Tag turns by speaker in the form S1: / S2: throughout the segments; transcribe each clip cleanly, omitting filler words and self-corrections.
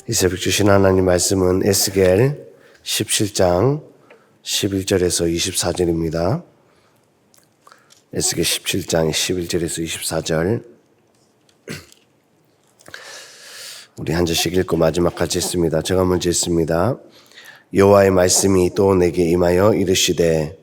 S1: 이 새벽 주신 하나님 말씀은 에스겔 17장 11절에서 24절입니다. 에스겔 17장 11절에서 24절 우리 한 절씩 읽고 마지막까지 읽습니다. 제가 먼저 읽습니다. 여호와의 말씀이 또 내게 임하여 이르시되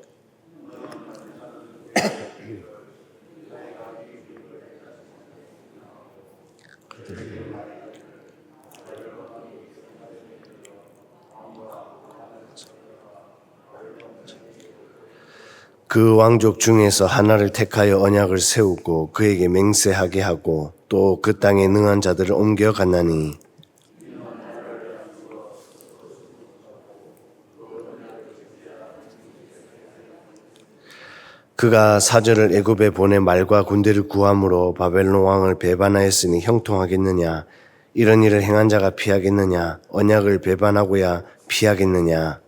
S1: 그 왕족 중에서 하나를 택하여 언약을 세우고 그에게 맹세하게 하고 또 그 땅에 능한 자들을 옮겨갔나니 그가 사절을 애굽에 보내 말과 군대를 구함으로 바벨론 왕을 배반하였으니 형통하겠느냐? 이런 일을 행한 자가 피하겠느냐? 언약을 배반하고야 피하겠느냐?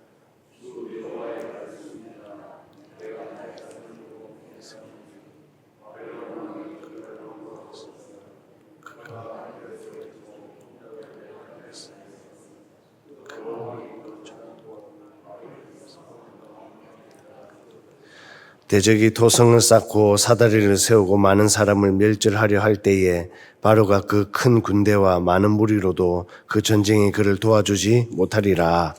S1: 대적이 토성을 쌓고 사다리를 세우고 많은 사람을 멸절하려 할 때에 바로가 그 큰 군대와 많은 무리로도 그 전쟁에 그를 도와주지 못하리라.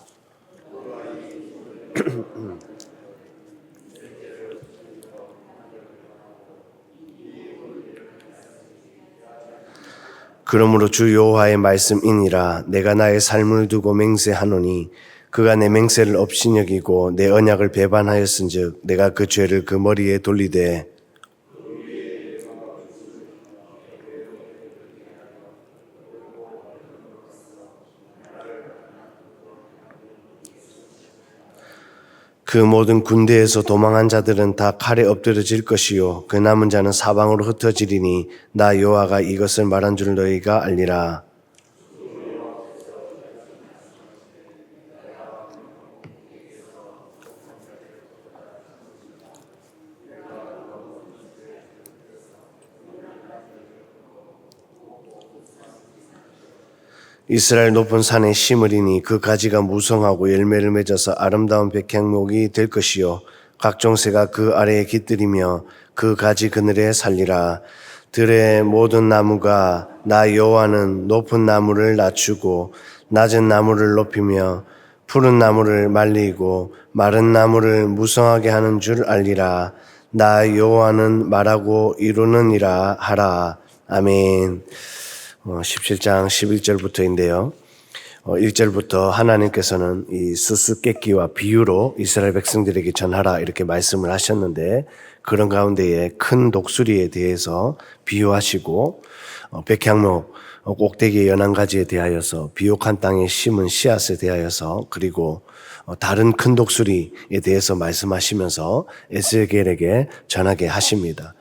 S1: 그러므로 주 여호와의 말씀이니라. 내가 나의 삶을 두고 맹세하노니 그가 내 맹세를 업신여기고 내 언약을 배반하였은즉 내가 그 죄를 그 머리에 돌리되 그 모든 군대에서 도망한 자들은 다 칼에 엎드러질 것이요 그 남은 자는 사방으로 흩어지리니 나 여호와가 이것을 말한 줄 너희가 알리라. 이스라엘 높은 산에 심으리니 그 가지가 무성하고 열매를 맺어서 아름다운 백향목이 될 것이요 각종 새가 그 아래에 깃들이며 그 가지 그늘에 살리라. 들의 모든 나무가 나 여호와는 높은 나무를 낮추고 낮은 나무를 높이며 푸른 나무를 말리고 마른 나무를 무성하게 하는 줄 알리라. 나 여호와는 말하고 이루느니라 하라. 아멘. 17장 11절부터인데요. 1절부터 하나님께서는 이 수수께끼와 비유로 이스라엘 백성들에게 전하라 이렇게 말씀을 하셨는데 그런 가운데에 큰 독수리에 대해서 비유하시고 백향목 꼭대기의 연한 가지에 대하여서 비옥한 땅에 심은 씨앗에 대하여서 그리고 다른 큰 독수리에 대해서 말씀하시면서 에스겔에게 전하게 하십니다.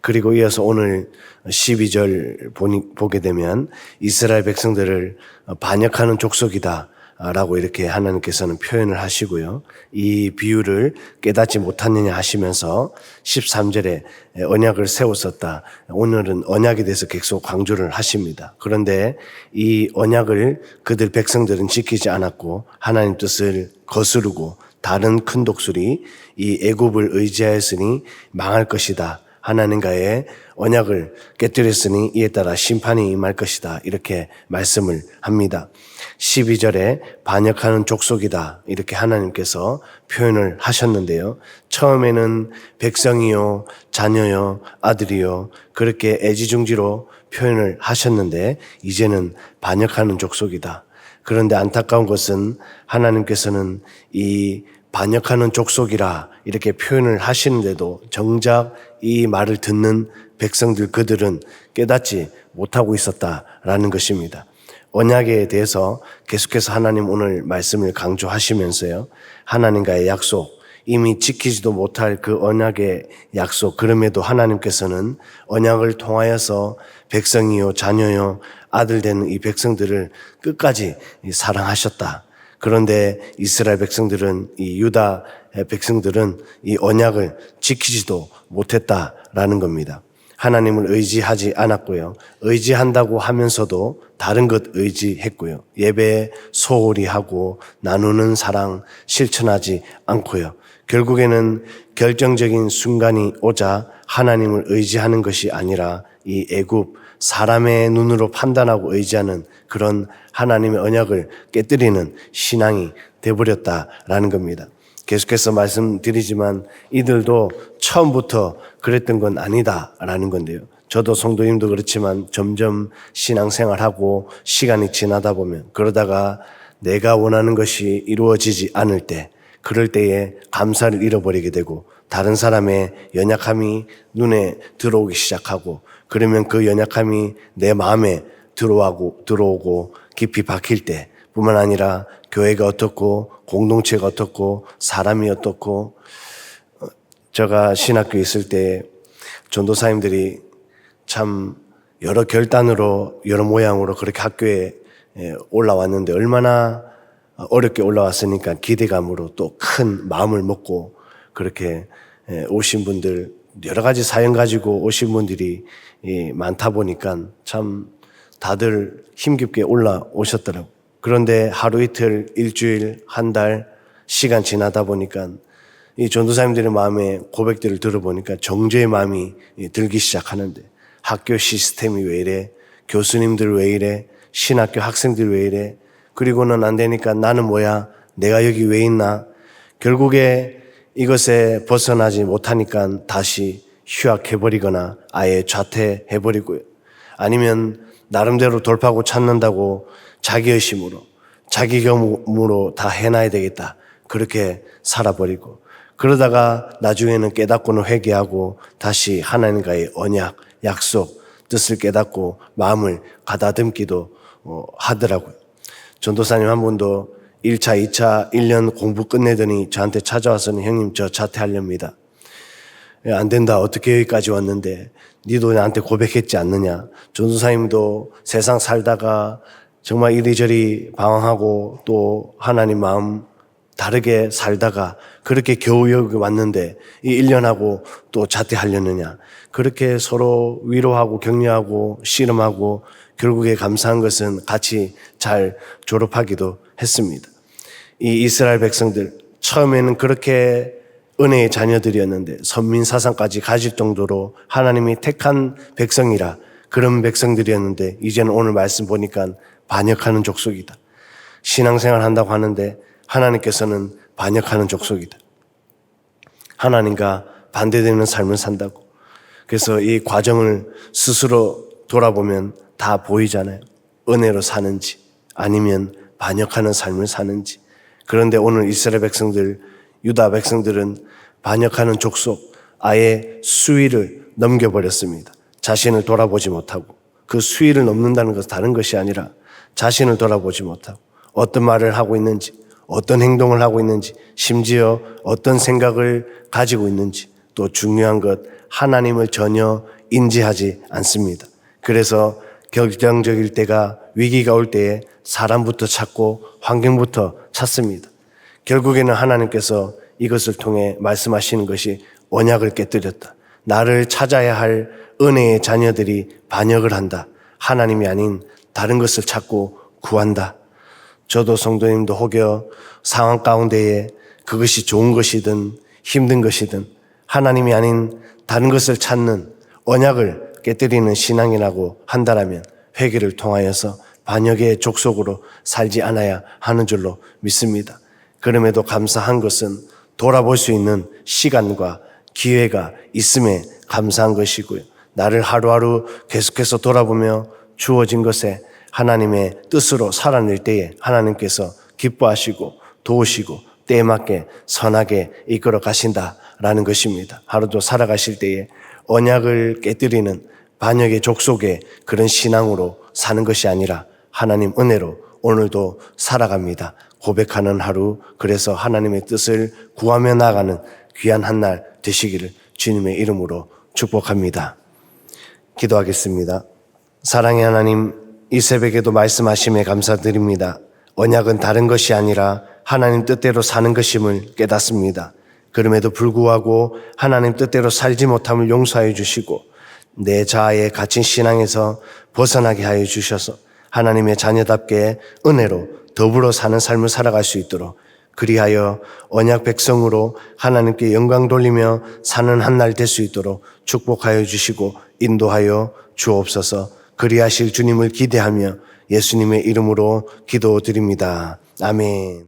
S1: 그리고 이어서 오늘 12절 보게 되면 이스라엘 백성들을 반역하는 족속이다 라고 이렇게 하나님께서는 표현을 하시고요. 이 비유를 깨닫지 못하느냐 하시면서 13절에 언약을 세웠었다. 오늘은 언약에 대해서 계속 강조를 하십니다. 그런데 이 언약을 그들 백성들은 지키지 않았고 하나님 뜻을 거스르고 다른 큰 독수리 이 애굽을 의지하였으니 망할 것이다. 하나님과의 언약을 깨뜨렸으니 이에 따라 심판이 임할 것이다. 이렇게 말씀을 합니다. 12절에 반역하는 족속이다. 이렇게 하나님께서 표현을 하셨는데요. 처음에는 백성이요, 자녀요, 아들이요 그렇게 애지중지로 표현을 하셨는데 이제는 반역하는 족속이다. 그런데 안타까운 것은 하나님께서는 이 반역하는 족속이라 이렇게 표현을 하시는데도 정작 이 말을 듣는 백성들 그들은 깨닫지 못하고 있었다라는 것입니다. 언약에 대해서 계속해서 하나님 오늘 말씀을 강조하시면서요. 하나님과의 약속, 이미 지키지도 못할 그 언약의 약속, 그럼에도 하나님께서는 언약을 통하여서 백성이요, 자녀요, 아들 되는 이 백성들을 끝까지 사랑하셨다. 그런데 이스라엘 백성들은 이 유다 백성들은 이 언약을 지키지도 못했다라는 겁니다. 하나님을 의지하지 않았고요. 의지한다고 하면서도 다른 것 의지했고요. 예배에 소홀히 하고 나누는 사랑 실천하지 않고요. 결국에는 결정적인 순간이 오자 하나님을 의지하는 것이 아니라 이 애굽 사람의 눈으로 판단하고 의지하는 그런 하나님의 언약을 깨뜨리는 신앙이 되어버렸다라는 겁니다. 계속해서 말씀드리지만 이들도 처음부터 그랬던 건 아니다라는 건데요. 저도 성도님도 그렇지만 점점 신앙생활하고 시간이 지나다 보면 그러다가 내가 원하는 것이 이루어지지 않을 때 그럴 때에 감사를 잃어버리게 되고 다른 사람의 연약함이 눈에 들어오기 시작하고 그러면 그 연약함이 내 마음에 들어오고 깊이 박힐 때 뿐만 아니라 교회가 어떻고 공동체가 어떻고 사람이 어떻고 제가 신학교에 있을 때 전도사님들이 참 여러 결단으로 여러 모양으로 그렇게 학교에 올라왔는데 얼마나 어렵게 올라왔으니까 기대감으로 또 큰 마음을 먹고 그렇게 오신 분들 여러 가지 사연 가지고 오신 분들이 많다 보니까 참 다들 힘겹게 올라오셨더라고요. 그런데 하루 이틀, 일주일, 한 달 시간 지나다 보니까 이 전도사님들의 마음에 고백들을 들어보니까 정죄의 마음이 들기 시작하는데 학교 시스템이 왜 이래? 교수님들 왜 이래? 신학교 학생들 왜 이래? 그리고는 안 되니까 나는 뭐야? 내가 여기 왜 있나? 결국에 이것에 벗어나지 못하니까 다시 휴학해버리거나 아예 좌퇴해버리고요. 아니면 나름대로 돌파구 찾는다고 자기의심으로 자기 경험으로 다 해놔야 되겠다. 그렇게 살아버리고 그러다가 나중에는 깨닫고는 회개하고 다시 하나님과의 언약, 약속, 뜻을 깨닫고 마음을 가다듬기도 하더라고요. 전도사님 한 분도 1차, 2차, 1년 공부 끝내더니 저한테 찾아와서는 형님 저 자퇴하렵니다. 안 된다. 어떻게 여기까지 왔는데 니도 나한테 고백했지 않느냐. 전도사님도 세상 살다가 정말 이리저리 방황하고 또 하나님 마음 다르게 살다가 그렇게 겨우 여기 왔는데 이 1년하고 또 자퇴하려느냐. 그렇게 서로 위로하고 격려하고 씨름하고 결국에 감사한 것은 같이 잘 졸업하기도 했습니다. 이 이스라엘 백성들 처음에는 그렇게 은혜의 자녀들이었는데 선민사상까지 가질 정도로 하나님이 택한 백성이라 그런 백성들이었는데 이제는 오늘 말씀 보니까 반역하는 족속이다. 신앙생활 한다고 하는데 하나님께서는 반역하는 족속이다. 하나님과 반대되는 삶을 산다고. 그래서 이 과정을 스스로 돌아보면 다 보이잖아요. 은혜로 사는지 아니면 반역하는 삶을 사는지. 그런데 오늘 이스라엘 백성들, 유다 백성들은 반역하는 족속, 아예 수위를 넘겨버렸습니다. 자신을 돌아보지 못하고 그 수위를 넘는다는 것은 다른 것이 아니라 자신을 돌아보지 못하고 어떤 말을 하고 있는지 어떤 행동을 하고 있는지 심지어 어떤 생각을 가지고 있는지 또 중요한 것 하나님을 전혀 인지하지 않습니다. 그래서 결정적일 때가 위기가 올 때에 사람부터 찾고 환경부터 찾습니다. 결국에는 하나님께서 이것을 통해 말씀하시는 것이 언약을 깨뜨렸다. 나를 찾아야 할 은혜의 자녀들이 반역을 한다. 하나님이 아닌 다른 것을 찾고 구한다. 저도 성도님도 혹여 상황 가운데에 그것이 좋은 것이든 힘든 것이든 하나님이 아닌 다른 것을 찾는 언약을 깨뜨리는 신앙이라고 한다라면 회개를 통하여서 반역의 족속으로 살지 않아야 하는 줄로 믿습니다. 그럼에도 감사한 것은 돌아볼 수 있는 시간과 기회가 있음에 감사한 것이고요. 나를 하루하루 계속해서 돌아보며 주어진 것에 하나님의 뜻으로 살아낼 때에 하나님께서 기뻐하시고 도우시고 때에 맞게 선하게 이끌어 가신다라는 것입니다. 하루도 살아가실 때에 언약을 깨뜨리는 반역의 족속의 그런 신앙으로 사는 것이 아니라 하나님 은혜로 오늘도 살아갑니다. 고백하는 하루, 그래서 하나님의 뜻을 구하며 나아가는 귀한 한 날 되시기를 주님의 이름으로 축복합니다. 기도하겠습니다. 사랑의 하나님, 이 새벽에도 말씀하심에 감사드립니다. 언약은 다른 것이 아니라 하나님 뜻대로 사는 것임을 깨닫습니다. 그럼에도 불구하고 하나님 뜻대로 살지 못함을 용서해 주시고 내 자아에 갇힌 신앙에서 벗어나게 하여 주셔서 하나님의 자녀답게 은혜로 더불어 사는 삶을 살아갈 수 있도록, 그리하여 언약 백성으로 하나님께 영광 돌리며 사는 한 날 될 수 있도록 축복하여 주시고 인도하여 주옵소서. 그리하실 주님을 기대하며 예수님의 이름으로 기도드립니다. 아멘.